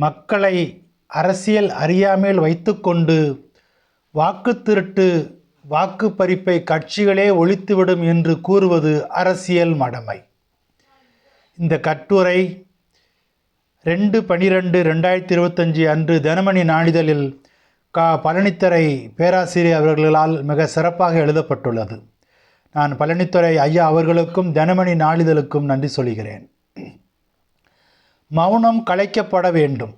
மக்களை அரசியல் அறியாமையில் வைத்துக்கொண்டு வாக்கு திருட்டு வாக்கு பறிப்பை கட்சிகளே ஒழித்துவிடும் என்று கூறுவது அரசியல் மடமை. இந்த கட்டுரை 2/12/2025 அன்று தினமணி நாளிதழில் பழனித்துறை பேராசிரியர் அவர்களால் மிக சிறப்பாக எழுதப்பட்டுள்ளது. நான் பழனித்துறை ஐயா அவர்களுக்கும் தினமணி நாளிதழுக்கும் நன்றி சொல்கிறேன். மௌனம் கலைக்கப்பட வேண்டும்.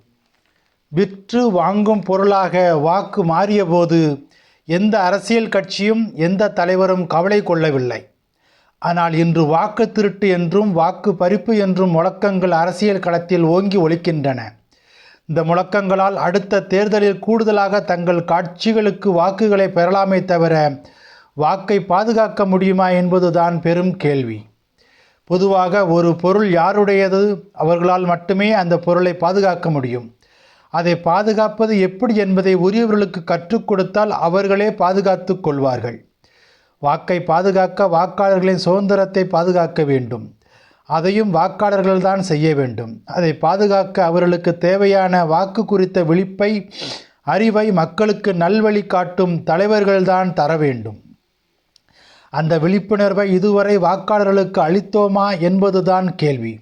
விற்று வாங்கும் பொருளாக வாக்கு மாறிய போது எந்த அரசியல் கட்சியும் எந்த தலைவரும் கவலை கொள்ளவில்லை. ஆனால் இன்று வாக்கு திருட்டு என்றும் வாக்கு பறிப்பு என்றும் முழக்கங்கள் அரசியல் களத்தில் ஓங்கி ஒலிக்கின்றன. இந்த முழக்கங்களால் அடுத்த தேர்தலில் கூடுதலாக தங்கள் கட்சிகளுக்கு வாக்குகளை பெறலாமே தவிர வாக்கை பாதுகாக்க முடியுமா என்பதுதான் பெரும் கேள்வி. பொதுவாக ஒரு பொருள் யாருடையது அவர்களால் மட்டுமே அந்த பொருளை பாதுகாக்க முடியும். அதை பாதுகாப்பது எப்படி என்பதை உரியவர்களுக்கு கற்றுக் கொடுத்தால் அவர்களே பாதுகாத்து கொள்வார்கள். வாக்கை பாதுகாக்க வாக்காளர்களின் சுதந்திரத்தை பாதுகாக்க வேண்டும். அதையும் வாக்காளர்கள்தான் செய்ய வேண்டும். அதை பாதுகாக்க அவர்களுக்கு தேவையான வாக்கு குறித்த விழிப்பை அறிவை மக்களுக்கு நல்வழி காட்டும் தலைவர்கள்தான் தர வேண்டும். அந்த விழிப்புணர்வை இதுவரை வாக்காளர்களுக்கு அளித்தோமா என்பதுதான் கேள்வி.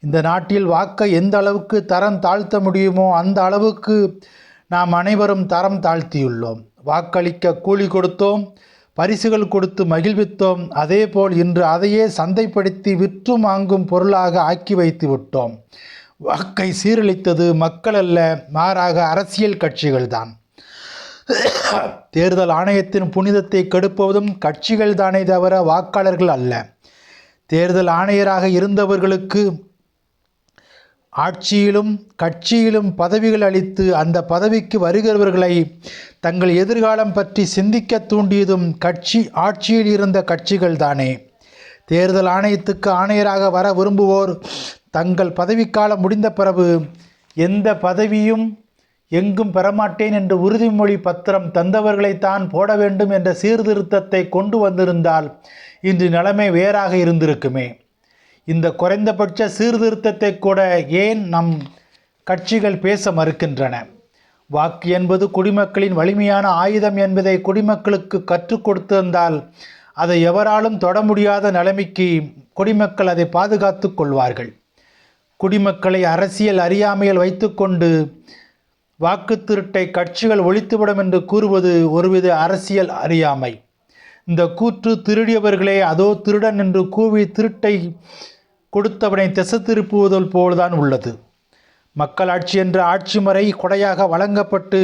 இந்த நாட்டில் வாக்கை எந்த அளவுக்கு தரம் தாழ்த்த முடியுமோ அந்த அளவுக்கு நாம் அனைவரும் தரம் தாழ்த்தியுள்ளோம். வாக்களிக்க கூலி கொடுத்தோம், பரிசுகள் கொடுத்து மகிழ்வித்தோம். அதேபோல் இன்று அதையே சந்தைப்படுத்தி விற்று வாங்கும் பொருளாக ஆக்கி வைத்து விட்டோம். வாக்கை சீரழித்தது மக்கள் அல்ல, மாறாக அரசியல் கட்சிகள்தான். தேர்தல் ஆணையத்தின் புனிதத்தை கெடுப்பதும் கட்சிகள் தானே தவிர வாக்காளர்கள் அல்ல. தேர்தல் ஆணையராக இருந்தவர்களுக்கு ஆட்சியிலும் கட்சியிலும் பதவிகள் அளித்து அந்த பதவிக்கு வருகிறவர்களை தங்கள் எதிர்காலம் பற்றி சிந்திக்க தூண்டியதும் ஆட்சியில் இருந்த கட்சிகள் தானே. தேர்தல் ஆணையத்துக்கு ஆணையராக வர விரும்புவோர் தங்கள் பதவிக்காலம் முடிந்த பிறகு எந்த பதவியும் எங்கும் பெறமாட்டேன் என்று உறுதிமொழி பத்திரம் தந்தவர்களைத்தான் போட வேண்டும் என்ற சீர்திருத்தத்தை கொண்டு வந்திருந்தால் இன்று நிலைமை வேறாக இருந்திருக்குமே. இந்த குறைந்தபட்ச சீர்திருத்தத்தை கூட ஏன் நம் கட்சிகள் பேச மறுக்கின்றன? வாக்கு என்பது குடிமக்களின் வலிமையான ஆயுதம் என்பதை குடிமக்களுக்கு கற்றுக் கொடுத்திருந்தால் அதை எவராலும் தொட முடியாத நிலைமைக்கு குடிமக்கள் அதை பாதுகாத்து கொள்வார்கள். குடிமக்களை அரசியல் அறியாமையில் வைத்துக்கொண்டு வாக்கு திருட்டை கட்சிகள் ஒழித்துவிடும் என்று கூறுவது ஒருவித அரசியல் அறியாமை. இந்த கூற்று திருடியவர்களே அதோ திருடன் என்று கூவி திருட்டை கொடுத்தவனை திசை திருப்புவதல் போல்தான் உள்ளது. மக்களாட்சி என்ற ஆட்சி முறை கொடையாக வழங்கப்பட்டு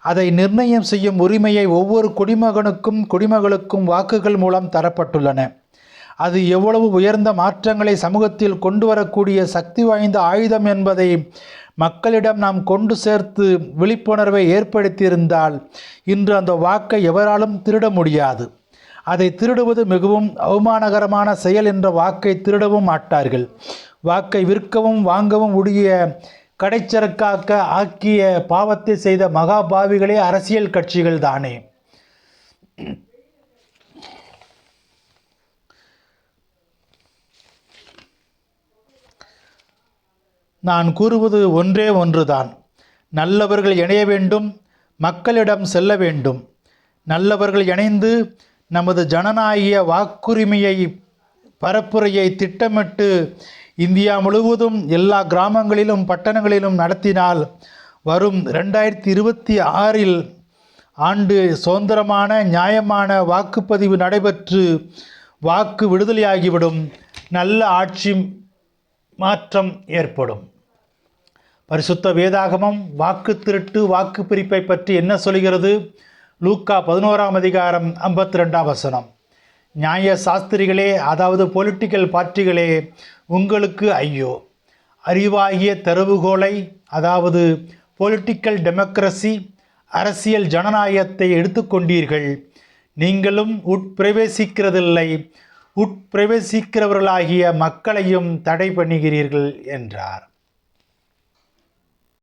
அதை நிர்ணயம் செய்யும் உரிமையை ஒவ்வொரு குடிமகளுக்கும் வாக்குகள் மூலம் தரப்பட்டுள்ளன. அது எவ்வளவு உயர்ந்த மாற்றங்களை சமூகத்தில் கொண்டு வரக்கூடிய சக்தி வாய்ந்த ஆயுதம் என்பதை மக்களிடம் நாம் கொண்டு சேர்த்து விழிப்புணர்வை ஏற்படுத்தியிருந்தால் இன்று அந்த வாக்கை எவராலும் திருட முடியாது. அதை திருடுவது மிகவும் அவமானகரமான செயல் என்ற வாக்கை திருடவும் மாட்டார்கள். வாக்கை விற்கவும் வாங்கவும் உடைய கடைச்சரக்காக்க ஆக்கிய பாவத்தை செய்த மகாபாவிகளே அரசியல் கட்சிகள் தானே. நான் கூறுவது ஒன்றே ஒன்றுதான். நல்லவர்கள் இணைய வேண்டும், மக்களிடம் செல்ல வேண்டும். நல்லவர்கள் இணைந்து நமது ஜனநாயக வாக்குரிமையை பரப்புரையை திட்டமிட்டு இந்தியா முழுவதும் எல்லா கிராமங்களிலும் பட்டணங்களிலும் நடத்தினால் வரும் 2026 ஆண்டு சுதந்திரமான நியாயமான வாக்குப்பதிவு நடைபெற்று வாக்கு விடுதலையாகிவிடும். நல்ல ஆட்சி மாற்றம் ஏற்படும். பரிசுத்த வேதாகமம் வாக்கு திருட்டு வாக்கு பிரிப்பை பற்றி என்ன சொல்கிறது? லூக்கா 11ஆம் அதிகாரம் 52ஆம் வசனம். நியாய சாஸ்திரிகளே, அதாவது பொலிட்டிக்கல் பார்ட்டிகளே, உங்களுக்கு ஐயோ! அறிவாகிய திறவுகோலை, அதாவது பொலிட்டிக்கல் டெமோக்ரஸி, அரசியல் ஜனநாயகத்தை எடுத்துக்கொண்டீர்கள். நீங்களும் உட்பிரவேசிக்கிறதில்லை, உட்பிரவேசிக்கிறவர்களாகிய மக்களையும் தடை பண்ணுகிறீர்கள் என்றார்.